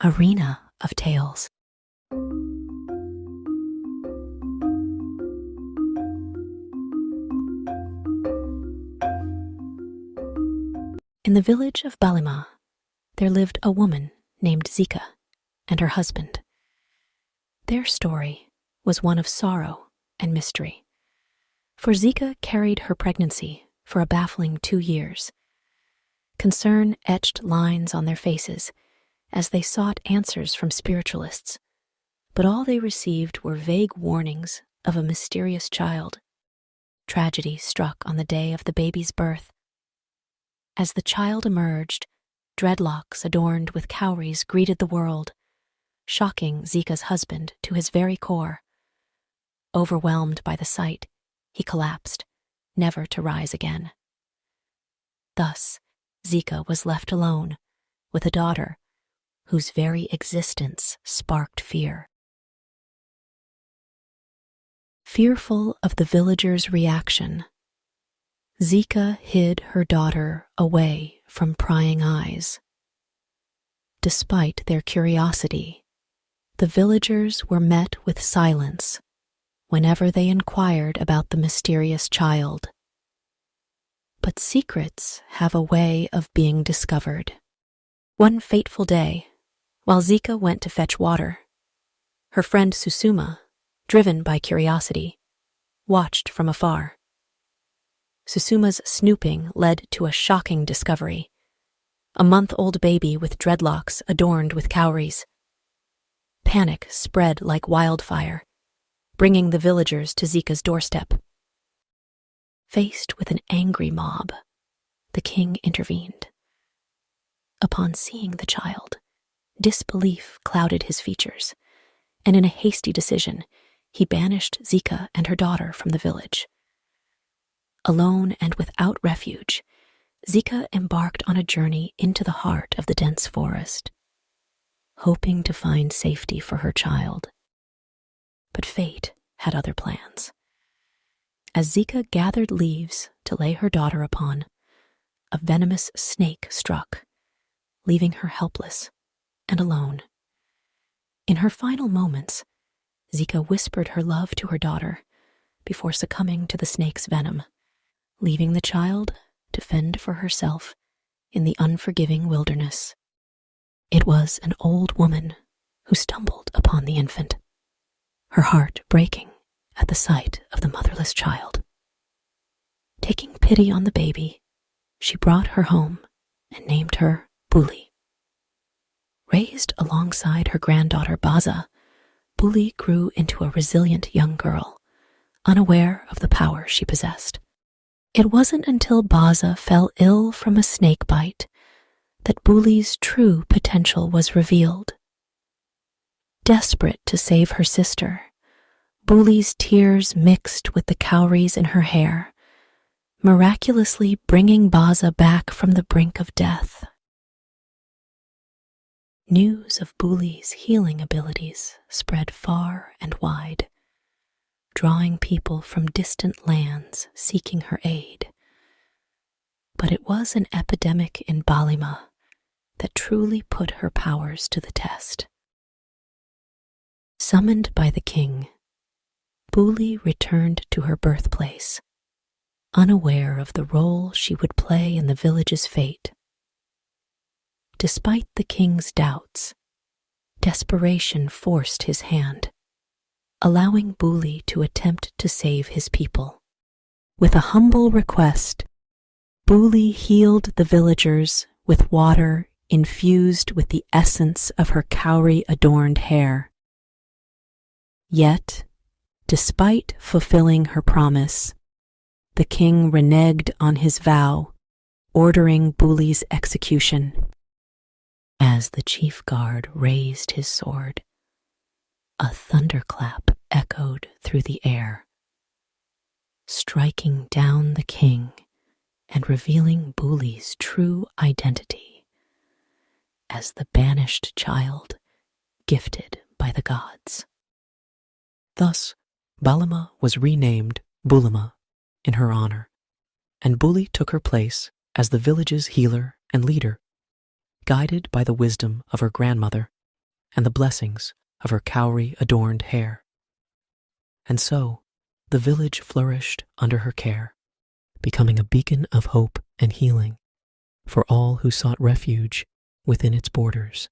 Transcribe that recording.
arena of tales. In the village of Balima, there lived a woman named Zika and her husband. Their story was one of sorrow and mystery, for Zika carried her pregnancy for a baffling 2 years. Concern etched lines on their faces as they sought answers from spiritualists, but all they received were vague warnings of a mysterious child. Tragedy struck on the day of the baby's birth. As the child emerged, dreadlocks adorned with cowries greeted the world, shocking Zika's husband to his very core. Overwhelmed by the sight, he collapsed, never to rise again. Thus, Zika was left alone with a daughter whose very existence sparked fear. Fearful of the villagers' reaction, Zika hid her daughter away from prying eyes. Despite their curiosity, the villagers were met with silence whenever they inquired about the mysterious child. But secrets have a way of being discovered. One fateful day, while Zika went to fetch water, her friend Susuma, driven by curiosity, watched from afar. Susuma's snooping led to a shocking discovery: a month-old baby with dreadlocks adorned with cowries. Panic spread like wildfire, bringing the villagers to Zika's doorstep. Faced with an angry mob, the king intervened. Upon seeing the child, disbelief clouded his features, and in a hasty decision, he banished Zika and her daughter from the village. Alone and without refuge, Zika embarked on a journey into the heart of the dense forest, hoping to find safety for her child. But fate had other plans. As Zika gathered leaves to lay her daughter upon, a venomous snake struck, leaving her helpless and alone. In her final moments, Zika whispered her love to her daughter before succumbing to the snake's venom, leaving the child to fend for herself in the unforgiving wilderness. It was an old woman who stumbled upon the infant, her heart breaking at the sight of the motherless child. Taking pity on the baby, she brought her home and named her Buli. Raised alongside her granddaughter Baza, Buli grew into a resilient young girl, unaware of the power she possessed. It wasn't until Baza fell ill from a snake bite that Buli's true potential was revealed. Desperate to save her sister, Buli's tears mixed with the cowries in her hair, miraculously bringing Baza back from the brink of death. News of Buli's healing abilities spread far and wide, drawing people from distant lands seeking her aid. But it was an epidemic in Balima that truly put her powers to the test. Summoned by the king, Buli returned to her birthplace, unaware of the role she would play in the village's fate. Despite the king's doubts, desperation forced his hand, allowing Buli to attempt to save his people. With a humble request, Buli healed the villagers with water infused with the essence of her cowrie-adorned hair. Yet, despite fulfilling her promise, the king reneged on his vow, ordering Buli's execution. As the chief guard raised his sword, a thunderclap echoed through the air, striking down the king and revealing Buli's true identity as the banished child gifted by the gods. Thus, Balima was renamed Bulima in her honor, and Buli took her place as the village's healer and leader, guided by the wisdom of her grandmother and the blessings of her cowrie-adorned hair. And so the village flourished under her care, becoming a beacon of hope and healing for all who sought refuge within its borders.